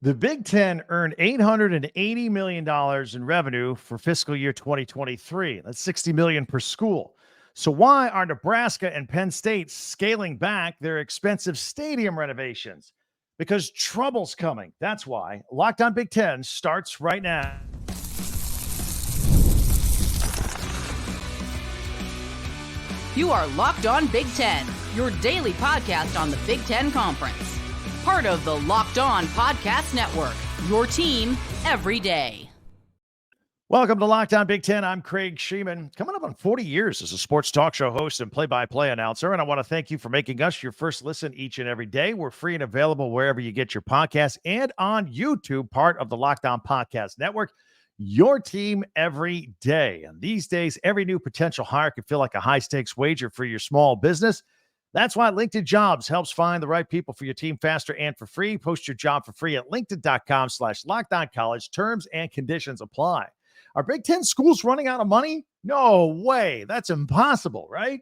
The Big Ten earned $880 million in revenue for fiscal year 2023. That's $60 million per school. So why are Nebraska and Penn State scaling back their expensive stadium renovations? Because trouble's coming. That's why. Locked on Big Ten starts right now. You are Locked On Big Ten, your daily podcast on the Big Ten Conference. Part of the Locked On Podcast Network, your team every day. Welcome to Locked On Big Ten. I'm Craig Shemon. Coming up on 40 years as a sports talk show host and play-by-play announcer, and I want to thank you for making us your first listen each and every day. We're free and available wherever you get your podcasts and on YouTube, part of the Locked On Podcast Network. Your team every day. And these days, every new potential hire can feel like a high-stakes wager for your small business. That's why LinkedIn Jobs helps find the right people for your team faster and for free. Post your job for free at linkedin.com/lockedoncollege. Terms and conditions apply. Are Big Ten schools running out of money? No way. That's impossible, right?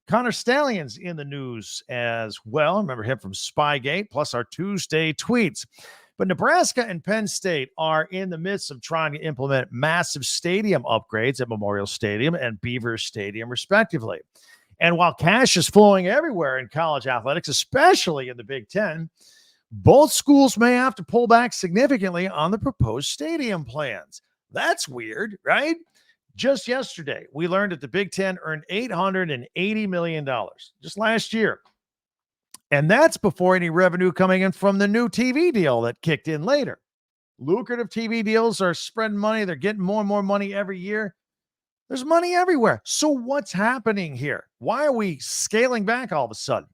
Connor Stalions in the news as well. Remember him from Spygate, plus our Tuesday tweets. But Nebraska and Penn State are in the midst of trying to implement massive stadium upgrades at Memorial Stadium and Beaver Stadium, respectively. And while cash is flowing everywhere in college athletics, especially in the Big Ten, both schools may have to pull back significantly on the proposed stadium plans. That's weird, right? Just yesterday, we learned that the Big Ten earned $880 million just last year. And that's before any revenue coming in from the new TV deal that kicked in later. Lucrative TV deals are spreading money. They're getting more and more money every year. There's money everywhere. So what's happening here? Why are we scaling back all of a sudden?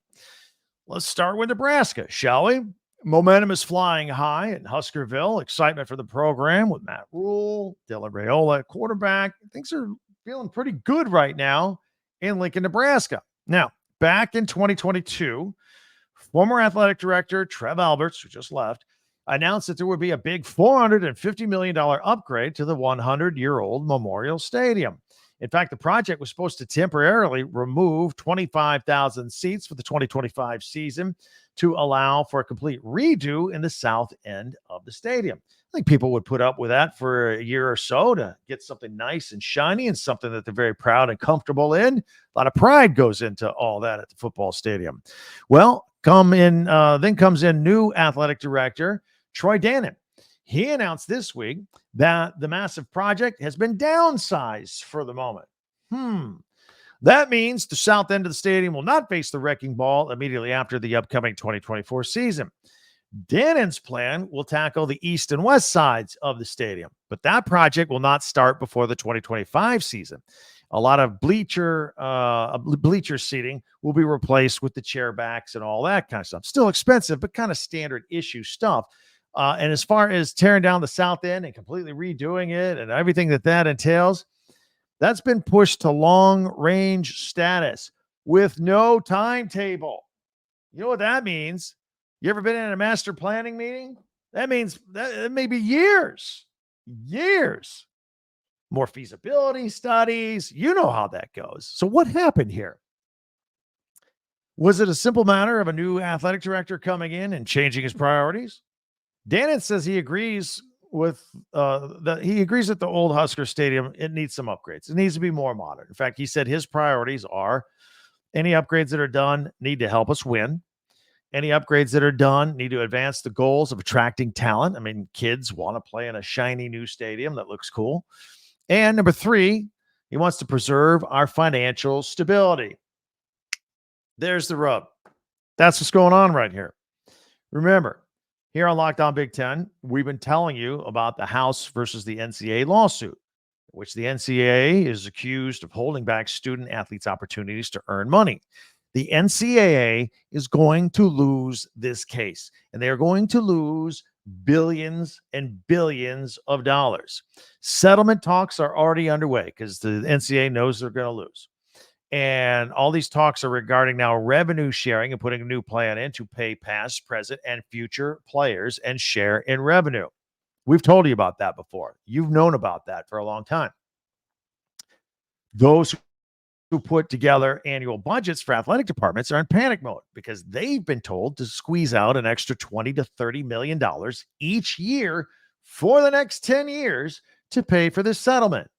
Let's start with Nebraska, shall we? Momentum is flying high in Huskerville. Excitement for the program with Matt Rule, Dylan Raiola at quarterback. Things are feeling pretty good right now in Lincoln, Nebraska. Now, back in 2022, former athletic director Trev Alberts, who just left, announced that there would be a big $450 million upgrade to the 100-year-old Memorial Stadium. In fact, the project was supposed to temporarily remove 25,000 seats for the 2025 season to allow for a complete redo in the south end of the stadium. I think people would put up with that for a year or so to get something nice and shiny and something that they're very proud and comfortable in. A lot of pride goes into all that at the football stadium. Well, then comes in new athletic director Troy Dannon. He announced this week that the massive project has been downsized for the moment. That means the south end of the stadium will not face the wrecking ball immediately after the upcoming 2024 season. Dannon's plan will tackle the east and west sides of the stadium, but that project will not start before the 2025 season. A lot of bleacher seating will be replaced with the chair backs and all that kind of stuff. Still expensive, but kind of standard issue stuff. And as far as tearing down the south end and completely redoing it and everything that entails, that's been pushed to long-range status with no timetable. You know what that means? You ever been in a master planning meeting? That means that it may be years. More feasibility studies. You know how that goes. So what happened here? Was it a simple matter of a new athletic director coming in and changing his priorities? Dannon says he agrees with that the old Husker Stadium, it needs some upgrades. It needs to be more modern. In fact, he said his priorities are any upgrades that are done need to help us win. Any upgrades that are done need to advance the goals of attracting talent. I mean, kids want to play in a shiny new stadium that looks cool. And number 3, he wants to preserve our financial stability. There's the rub. That's what's going on right here. Remember, here on Locked On Big Ten, we've been telling you about the House versus the NCAA lawsuit, which the NCAA is accused of holding back student athletes' opportunities to earn money. The NCAA is going to lose this case, and they are going to lose billions and billions of dollars. Settlement talks are already underway because the NCAA knows they're going to lose. And all these talks are regarding now revenue sharing and putting a new plan in to pay past, present, and future players and share in revenue. We've told you about that before. You've known about that for a long time. Those who put together annual budgets for athletic departments are in panic mode because they've been told to squeeze out an extra $20 to $30 million each year for the next 10 years to pay for this settlement.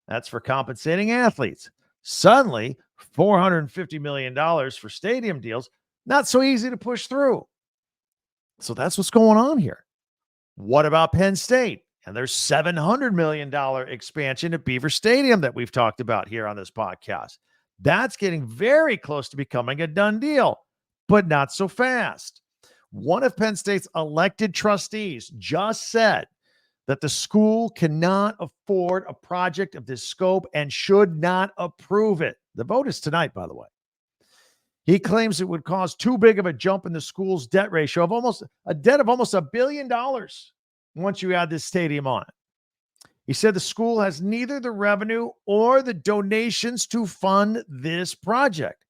That's for compensating athletes. Suddenly, $450 million for stadium deals, not so easy to push through. So that's what's going on here. What about Penn State and their $700 million expansion at Beaver Stadium that we've talked about here on this podcast? That's getting very close to becoming a done deal, but not so fast. One of Penn State's elected trustees just said that the school cannot afford a project of this scope and should not approve it. The vote is tonight, by the way. He claims it would cause too big of a jump in the school's debt ratio of almost $1 billion once you add this stadium on. He said the school has neither the revenue or the donations to fund this project.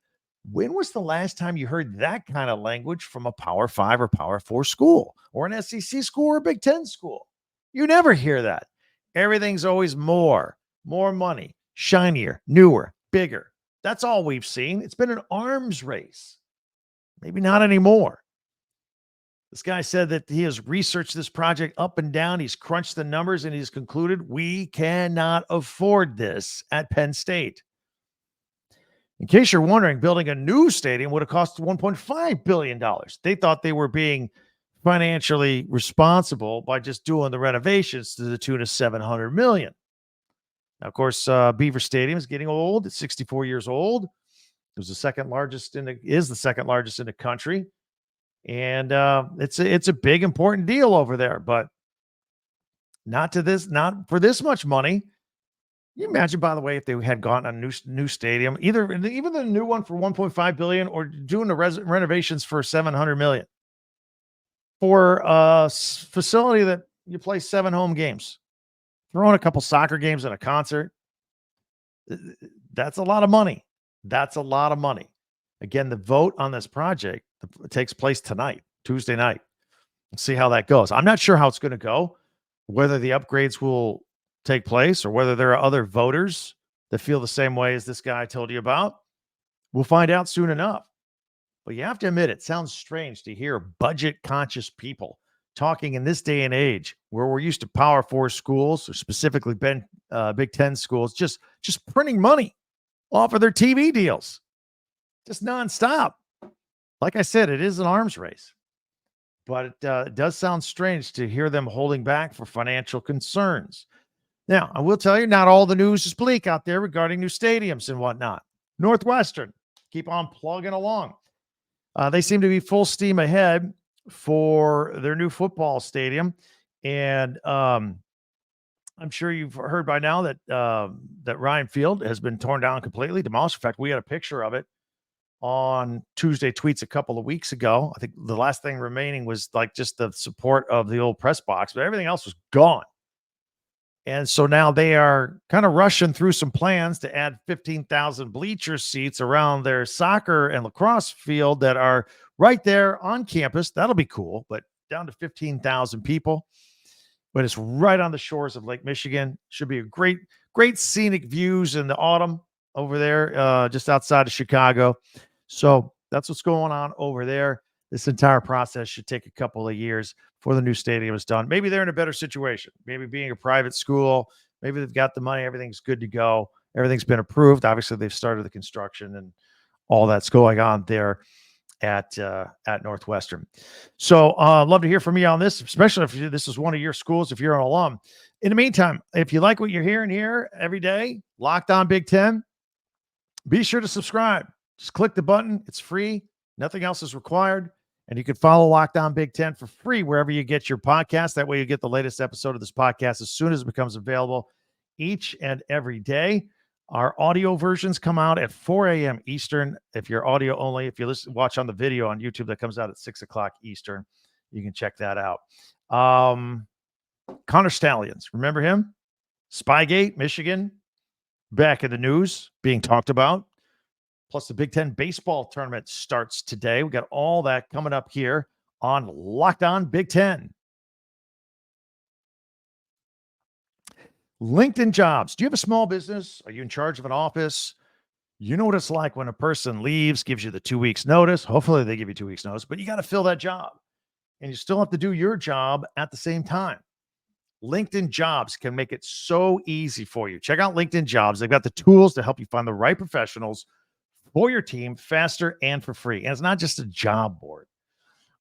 When was the last time you heard that kind of language from a Power 5 or Power 4 school or an SEC school or a Big Ten school? You never hear that. Everything's always more money, shinier, newer, bigger. That's all we've seen. It's been an arms race. Maybe not anymore. This guy said that he has researched this project up and down. He's crunched the numbers and he's concluded we cannot afford this at Penn State. In case you're wondering, building a new stadium would have cost $1.5 billion. They thought they were being financially responsible by just doing the renovations to the tune of $700 million. Now, of course, Beaver Stadium is getting old. It's 64 years old. It was the second largest in the country. And it's a big, important deal over there, but not for this much money. You imagine, by the way, if they had gotten a new stadium, even the new one for $1.5 billion or doing the renovations for $700 million for a facility that you play 7 home games, throw in a couple soccer games and a concert. That's a lot of money. That's a lot of money. Again, the vote on this project takes place tonight, Tuesday night. Let's see how that goes. I'm not sure how it's going to go, whether the upgrades will take place or whether there are other voters that feel the same way as this guy I told you about. We'll find out soon enough. But you have to admit, it sounds strange to hear budget-conscious people talking in this day and age where we're used to Power 4 schools, or specifically Big Ten schools, just printing money off of their TV deals. Just nonstop. Like I said, it is an arms race. But it does sound strange to hear them holding back for financial concerns. Now, I will tell you, not all the news is bleak out there regarding new stadiums and whatnot. Northwestern, keep on plugging along. They seem to be full steam ahead for their new football stadium. And I'm sure you've heard by now that Ryan Field has been torn down completely, demolished. In fact, we had a picture of it on Tuesday Tweets a couple of weeks ago. I think the last thing remaining was like just the support of the old press box, but everything else was gone. And so now they are kind of rushing through some plans to add 15,000 bleacher seats around their soccer and lacrosse field that are right there on campus. That'll be cool, but down to 15,000 people. But it's right on the shores of Lake Michigan. Should be a great scenic views in the autumn over there, just outside of Chicago. So that's what's going on over there. This entire process should take a couple of years before the new stadium is done. Maybe they're in a better situation. Maybe being a private school, maybe they've got the money, everything's good to go. Everything's been approved. Obviously, they've started the construction and all that's going on there at Northwestern. So I'd love to hear from you on this, especially if this is one of your schools, if you're an alum. In the meantime, if you like what you're hearing here every day, Locked On Big Ten, be sure to subscribe. Just click the button. It's free. Nothing else is required. And you can follow Locked On Big Ten for free wherever you get your podcast. That way you get the latest episode of this podcast as soon as it becomes available each and every day. Our audio versions come out at 4 a.m. Eastern. If you're audio only, if you watch on the video on YouTube, that comes out at 6 o'clock Eastern. You can check that out. Connor Stalions, remember him? Spygate, Michigan, back in the news, being talked about. Plus, the Big Ten baseball tournament starts today. We got all that coming up here on Locked On Big Ten. LinkedIn Jobs. Do you have a small business? Are you in charge of an office? You know what it's like when a person leaves, gives you the 2 weeks notice. Hopefully they give you 2 weeks notice, but you got to fill that job and you still have to do your job at the same time. LinkedIn Jobs can make it so easy for you. Check out LinkedIn Jobs. They've got the tools to help you find the right professionals for your team faster and for free. And it's not just a job board.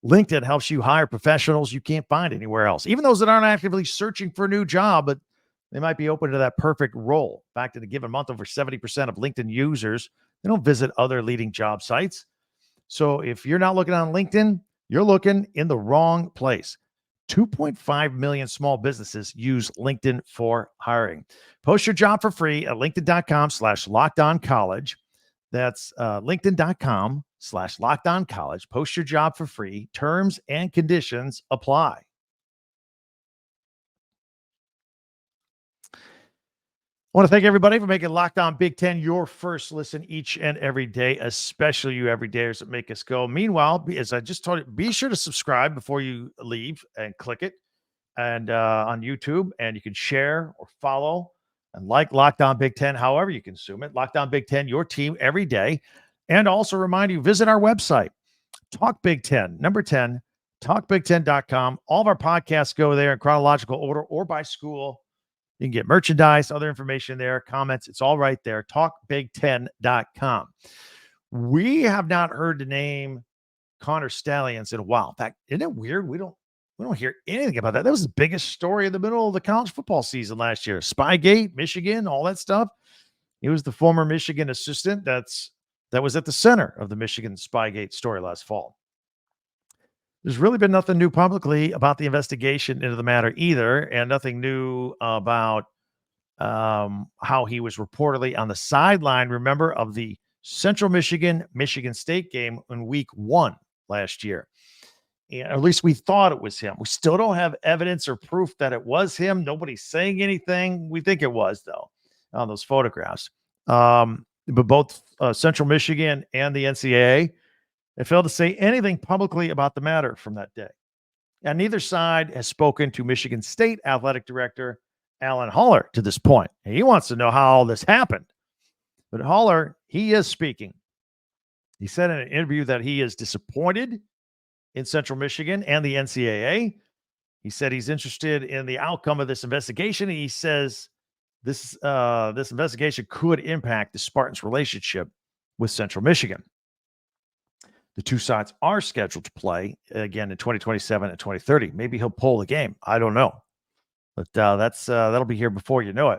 LinkedIn helps you hire professionals you can't find anywhere else, even those that aren't actively searching for a new job, but they might be open to that perfect role. In fact, in a given month, over 70% of LinkedIn users, they don't visit other leading job sites. So if you're not looking on LinkedIn, you're looking in the wrong place. 2.5 million small businesses use LinkedIn for hiring. Post your job for free at linkedin.com/lockedoncollege. That's linkedin.com/lockedoncollege. Post your job for free. Terms and conditions apply. I want to thank everybody for making Locked On Big Ten your first listen each and every day, especially you everydayers that make us go. Meanwhile, as I just told you, be sure to subscribe before you leave and click it and on YouTube, and you can share or follow and like Locked On Big Ten, however you consume it. Locked On Big Ten, your team every day. And also remind you, visit our website, Talk Big Ten, number 10, talkbig10.com. All of our podcasts go there in chronological order or by school. You can get merchandise, other information there, comments. It's all right there. Talkbig10.com. We have not heard the name Connor Stalions in a while. In fact, isn't it weird? We don't hear anything about that. That was the biggest story in the middle of the college football season last year. Spygate, Michigan, all that stuff. He was the former Michigan assistant that was at the center of the Michigan Spygate story last fall. There's really been nothing new publicly about the investigation into the matter either, and nothing new about how he was reportedly on the sideline, remember, of the Central Michigan State game in week 1 last year. And at least we thought it was him. We still don't have evidence or proof that it was him. Nobody's saying anything. We think it was, though, on those photographs. But both Central Michigan and the NCAA, they failed to say anything publicly about the matter from that day. And neither side has spoken to Michigan State Athletic Director Alan Haller to this point. And he wants to know how all this happened. But Haller, he is speaking. He said in an interview that he is disappointed in Central Michigan and the NCAA. He said he's interested in the outcome of this investigation. He says this investigation could impact the Spartans' relationship with Central Michigan. The two sides are scheduled to play again in 2027 and 2030. Maybe he'll pull the game. I don't know. But that'll be here before you know it.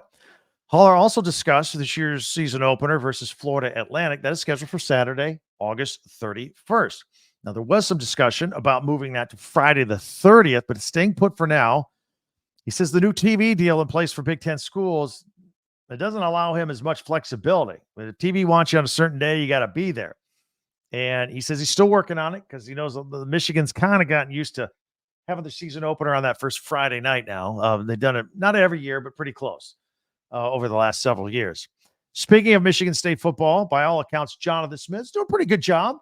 Haller also discussed this year's season opener versus Florida Atlantic. That is scheduled for Saturday, August 31st. Now, there was some discussion about moving that to Friday the 30th, but it's staying put for now. He says the new TV deal in place for Big Ten schools, it doesn't allow him as much flexibility. When the TV wants you on a certain day, you got to be there. And he says he's still working on it because he knows the Michigan's kind of gotten used to having the season opener on that first Friday night now. They've done it not every year, but pretty close over the last several years. Speaking of Michigan State football, by all accounts, Jonathan Smith's doing a pretty good job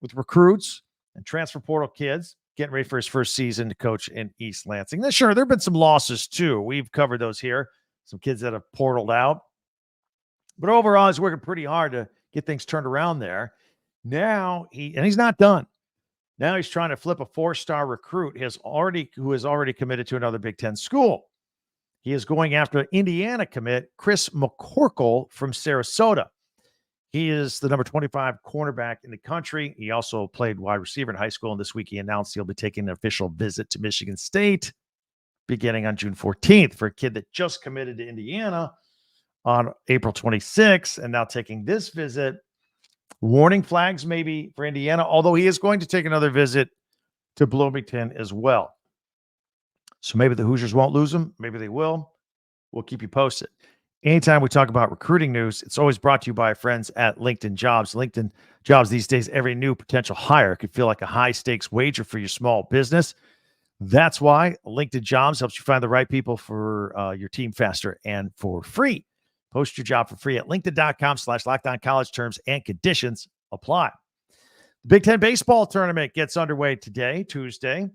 with recruits and transfer portal kids, getting ready for his first season to coach in East Lansing. Now, sure, there have been some losses too. We've covered those here. Some kids that have portaled out. But overall, he's working pretty hard to get things turned around there. Now he's not done. Now he's trying to flip a 4-star recruit who has already committed to another Big Ten school. He is going after Indiana commit Chris McCorkle from Sarasota. He is the number 25 cornerback in the country. He also played wide receiver in high school, and this week he announced he'll be taking an official visit to Michigan State beginning on June 14th for a kid that just committed to Indiana on April 26th and now taking this visit. Warning flags maybe for Indiana, although he is going to take another visit to Bloomington as well. So maybe the Hoosiers won't lose him. Maybe they will. We'll keep you posted. Anytime we talk about recruiting news, it's always brought to you by our friends at LinkedIn Jobs. LinkedIn Jobs these days, every new potential hire could feel like a high-stakes wager for your small business. That's why LinkedIn Jobs helps you find the right people for your team faster and for free. Post your job for free at linkedin.com/lockedoncollege. Terms and conditions apply. The Big Ten baseball tournament gets underway today, Tuesday.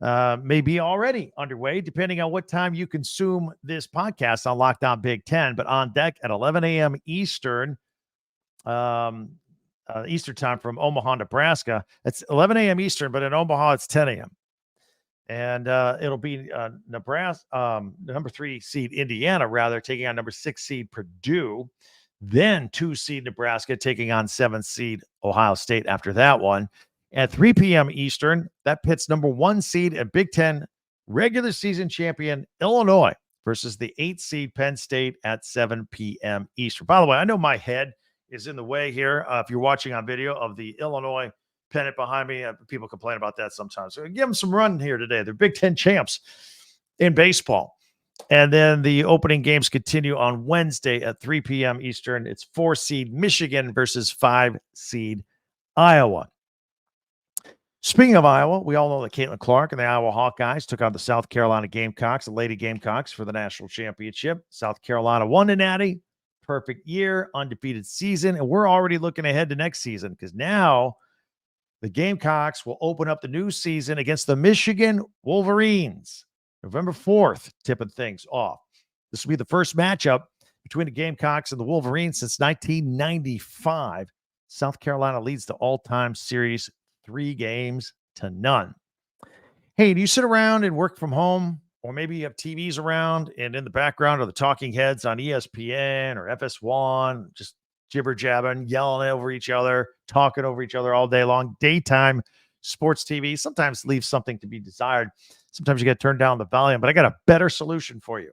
Maybe already underway, depending on what time you consume this podcast on Locked On Big Ten. But on deck at 11 a.m. Eastern, Eastern time from Omaha, Nebraska. It's 11 a.m. Eastern, but in Omaha, it's 10 a.m. And it'll be Nebraska, number 3 seed Indiana, rather, taking on number 6 seed Purdue. Then 2 seed Nebraska taking on 7 seed Ohio State after that one. At 3 p.m. Eastern, that pits number 1 seed and Big Ten regular season champion Illinois versus the 8 seed Penn State at 7 p.m. Eastern. By the way, I know my head is in the way here. If you're watching on video of the Illinois pennant behind me, people complain about that sometimes. So give them some run here today. They're Big Ten champs in baseball. And then the opening games continue on Wednesday at 3 p.m. Eastern. It's 4 seed Michigan versus 5 seed Iowa. Speaking of Iowa, we all know that Caitlin Clark and the Iowa Hawkeyes took on the South Carolina Gamecocks, the Lady Gamecocks, for the national championship. South Carolina won the Natty. Perfect year, undefeated season. And we're already looking ahead to next season because now the Gamecocks will open up the new season against the Michigan Wolverines. November 4th, tipping things off. This will be the first matchup between the Gamecocks and the Wolverines since 1995. South Carolina leads the all-time series 3-0. Hey, do you sit around and work from home? Or maybe you have TVs around and in the background are the talking heads on ESPN or FS1, just jibber jabbing, yelling over each other, talking over each other all day long. Daytime sports TV sometimes leaves something to be desired. Sometimes you got to turn down the volume, but I got a better solution for you.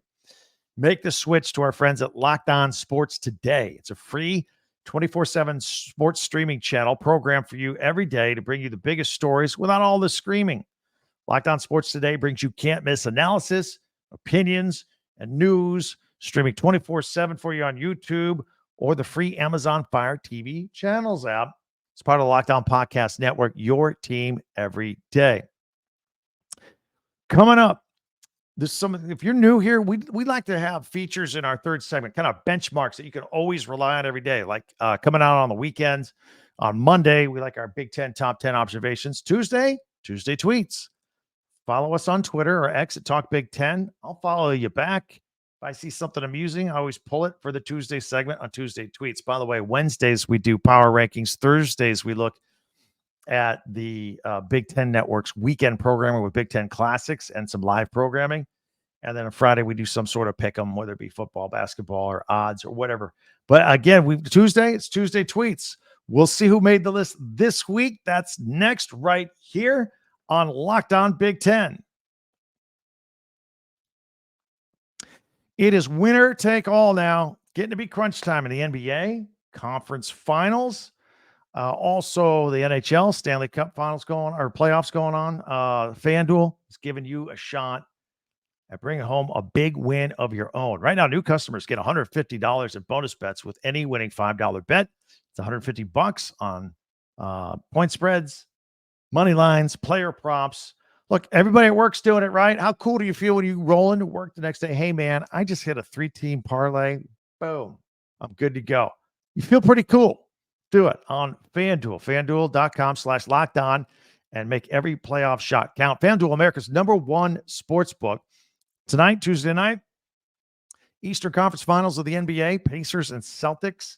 Make the switch to our friends at Locked On Sports Today. It's a free 24/7 sports streaming channel program for you every day to bring you the biggest stories without all the screaming. Locked On Sports Today brings you can't-miss analysis, opinions, and news, streaming 24/7 for you on YouTube or the free Amazon Fire TV channels app. It's part of the Locked On Podcast Network, your team every day. Coming up, if you're new here, we like to have features in our third segment, kind of benchmarks that you can always rely on every day, like coming out on the weekends. On Monday, we like our Big Ten top 10 observations. Tuesday tweets. Follow us on Twitter or X at Talk Big Ten. I'll follow you back. If I see something amusing, I always pull it for the Tuesday segment on Tuesday tweets. By the way, Wednesdays we do power rankings. Thursdays we look at the Big Ten Network's weekend programming with Big Ten Classics and some live programming. And then on Friday, we do some sort of pick 'em, whether it be football, basketball, or odds or whatever. But again, it's Tuesday tweets. We'll see who made the list this week. That's next right here on Locked On Big Ten. It is winner take all now. Getting to be crunch time in the NBA, conference finals. Also, the NHL Stanley Cup finals playoffs going on. FanDuel is giving you a shot at bringing home a big win of your own. Right now, new customers get $150 in bonus bets with any winning $5 bet. It's $150 on point spreads, money lines, player props. Look, everybody at work's doing it, right? How cool do you feel when you roll into work the next day? Hey, man, I just hit a 3-team parlay. Boom. I'm good to go. You feel pretty cool. Do it on FanDuel. FanDuel.com/lockedon and make every playoff shot count. FanDuel, America's #1 sports book. Tonight, Tuesday night, Eastern Conference Finals of the NBA, Pacers and Celtics.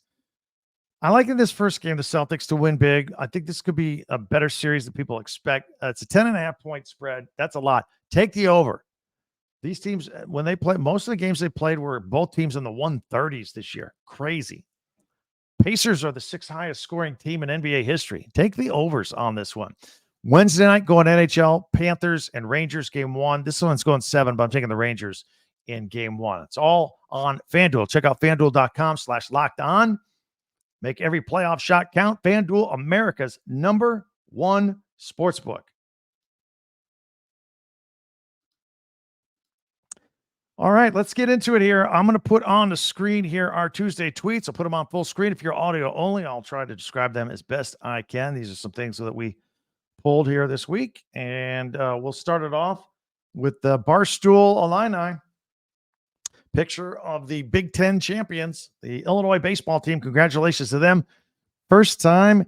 I like in this first game the Celtics to win big. I think this could be a better series than people expect. It's a 10.5-point spread. That's a lot. Take the over. These teams, when they play, most of the games they played were both teams in the 130s this year. Crazy. Pacers are the 6th highest scoring team in NBA history. Take the overs on this one. Wednesday night, going NHL, Panthers and Rangers game 1. This one's going 7, but I'm taking the Rangers in game 1. It's all on FanDuel. Check out FanDuel.com/lockedon. Make every playoff shot count. FanDuel, America's #1 sportsbook. All right, let's get into it here. I'm going to put on the screen here our Tuesday tweets. I'll put them on full screen. If you're audio only, I'll try to describe them as best I can. These are some things that we pulled here this week. And we'll start it off with the Barstool Illini. Picture of the Big Ten champions, the Illinois baseball team. Congratulations to them. First time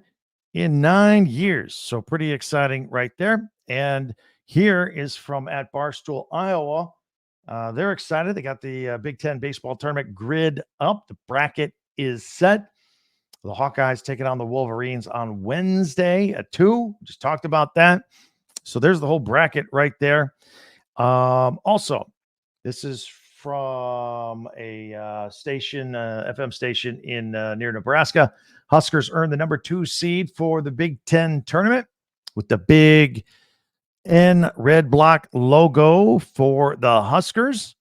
in 9 years. So pretty exciting right there. And here is from at Barstool, Iowa. They're excited. They got the Big Ten baseball tournament grid up. The bracket is set. The Hawkeyes taking on the Wolverines on Wednesday at 2. Just talked about that. So there's the whole bracket right there. Also, this is from a station, FM station in near Nebraska. Huskers earned the number 2 seed for the Big Ten tournament with the big N red block logo for the Huskers.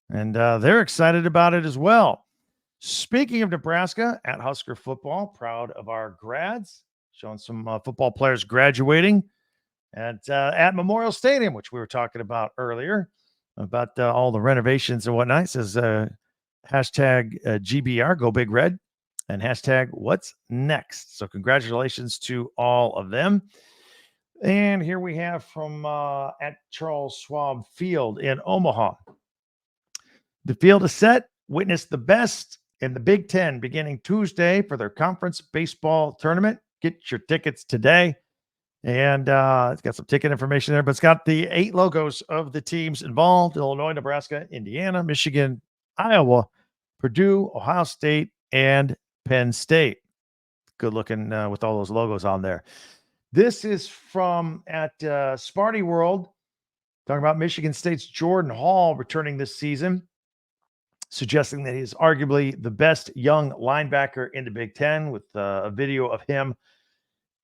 And they're excited about it as well. Speaking of Nebraska, at Husker football, proud of our grads, showing some football players graduating at Memorial Stadium, which we were talking about earlier, about all the renovations and whatnot. It says hashtag GBR, Go Big Red, and hashtag What's Next. So congratulations to all of them. And here we have from at Charles Schwab Field in Omaha. The field is set. Witness the best in the Big Ten beginning Tuesday for their conference baseball tournament. Get your tickets today. And it's got some ticket information there, but it's got the 8 logos of the teams involved: Illinois, Nebraska, Indiana, Michigan, Iowa, Purdue, Ohio State, and Penn State. Good looking with all those logos on there. This is from at Sparty World, talking about Michigan State's Jordan Hall returning this season, suggesting that he's arguably the best young linebacker in the Big Ten, with a video of him.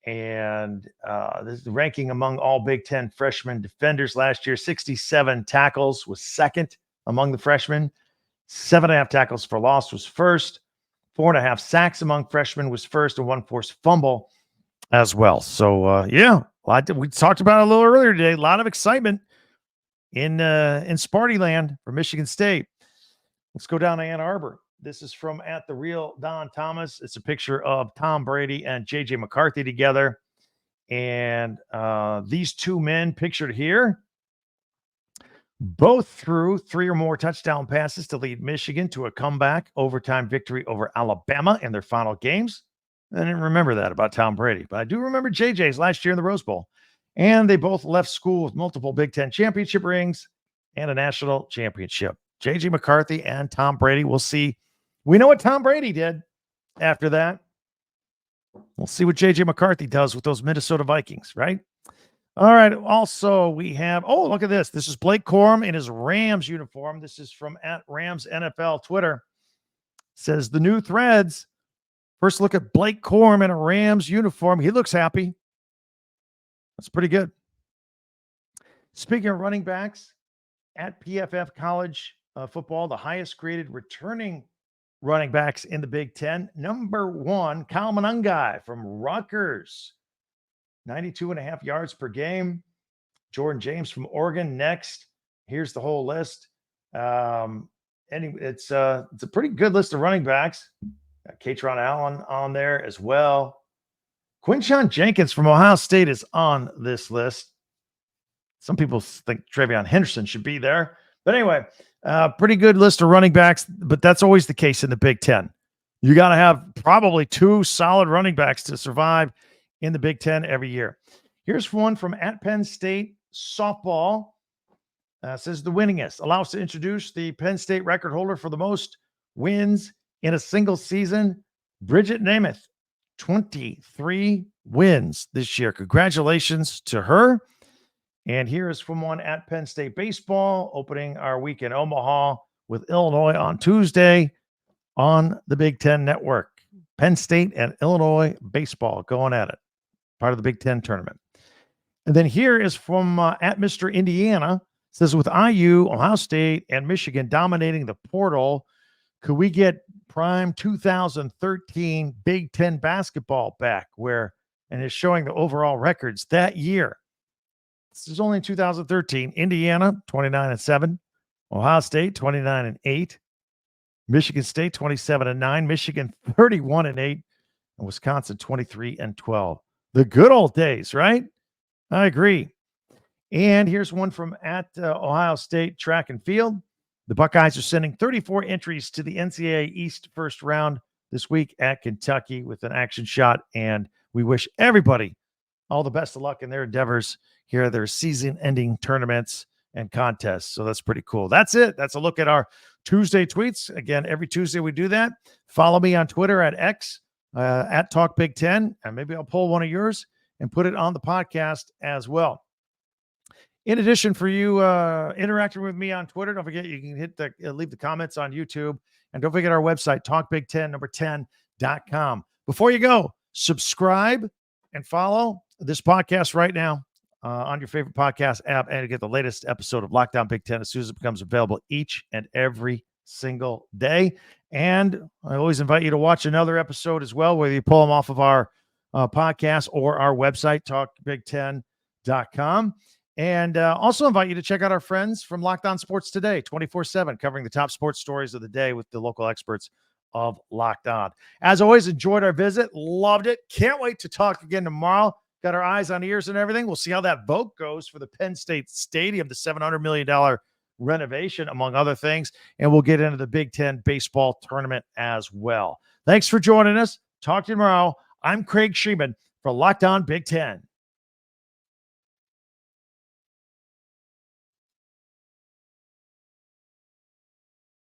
And this is the ranking among all Big Ten freshman defenders last year. 67 tackles was second among the freshmen. 7.5 tackles for loss was first. 4.5 sacks among freshmen was first, and 1 forced fumble as well. So, we talked about it a little earlier today. A lot of excitement in Sparty land for Michigan State. Let's go down to Ann Arbor. This is from at the real Don Thomas. It's a picture of Tom Brady and J.J. McCarthy together. And these two men pictured here both threw 3 or more touchdown passes to lead Michigan to a comeback overtime victory over Alabama in their final games. I didn't remember that about Tom Brady, but I do remember JJ's last year in the Rose Bowl. And they both left school with multiple Big Ten championship rings and a national championship. J.J. McCarthy and Tom Brady. We'll see. We know what Tom Brady did after that. We'll see what J.J. McCarthy does with those Minnesota Vikings, right? All right. Also, we have, look at this. This is Blake Corum in his Rams uniform. This is from at Rams NFL Twitter. It says the new threads. First look at Blake Corum in a Rams uniform. He looks happy. That's pretty good. Speaking of running backs, at PFF College football, the highest graded returning running backs in the Big Ten. Number 1, Kyle Monangai from Rutgers. 92.5 yards per game. Jordan James from Oregon next. Here's the whole list. It's a pretty good list of running backs. Got Katron Allen on there as well. Quinshon Jenkins from Ohio State is on this list. Some people think Travion Henderson should be there. But anyway, pretty good list of running backs, but that's always the case in the Big Ten. You got to have probably 2 solid running backs to survive in the Big Ten every year. Here's one from at Penn State softball. Says the winningest. Allows to introduce the Penn State record holder for the most wins in a single season, Bridget Namath. 23 wins this year. Congratulations to her. And here is from one at Penn State baseball, opening our week in Omaha with Illinois on Tuesday on the Big Ten Network. Penn State and Illinois baseball going at it. Part of the Big Ten tournament. And then here is from at Mr. Indiana. It says, with IU, Ohio State, and Michigan dominating the portal, could we get prime 2013 Big Ten basketball back? And it's showing the overall records that year. This is only in 2013. Indiana, 29-7. Ohio State, 29-8. Michigan State, 27-9. Michigan, 31-8. And Wisconsin, 23-12. The good old days, right? I agree. And here's one from at Ohio State track and field. The Buckeyes are sending 34 entries to the NCAA East first round this week at Kentucky with an action shot. And we wish everybody all the best of luck in their endeavors here, their season-ending tournaments and contests. So that's pretty cool. That's it. That's a look at our Tuesday tweets. Again, every Tuesday we do that. Follow me on Twitter at X, at Talk Big Ten, and maybe I'll pull one of yours and put it on the podcast as well. In addition, for you interacting with me on Twitter, don't forget you can hit leave the comments on YouTube, and don't forget our website, talkbig10 10.com. Before you go, subscribe and follow this podcast right now on your favorite podcast app, and to get the latest episode of Lockdown Big Ten as soon as it becomes available each and every single day. And I always invite you to watch another episode as well, whether you pull them off of our podcast or our website, talkbig10.com. And also invite you to check out our friends from Locked On Sports Today, 24/7, covering the top sports stories of the day with the local experts of Locked On. As always, enjoyed our visit. Loved it. Can't wait to talk again tomorrow. Got our eyes on ears and everything. We'll see how that vote goes for the Penn State Stadium, the $700 million renovation, among other things. And we'll get into the Big Ten baseball tournament as well. Thanks for joining us. Talk to you tomorrow. I'm Craig Shemon for Locked On Big Ten.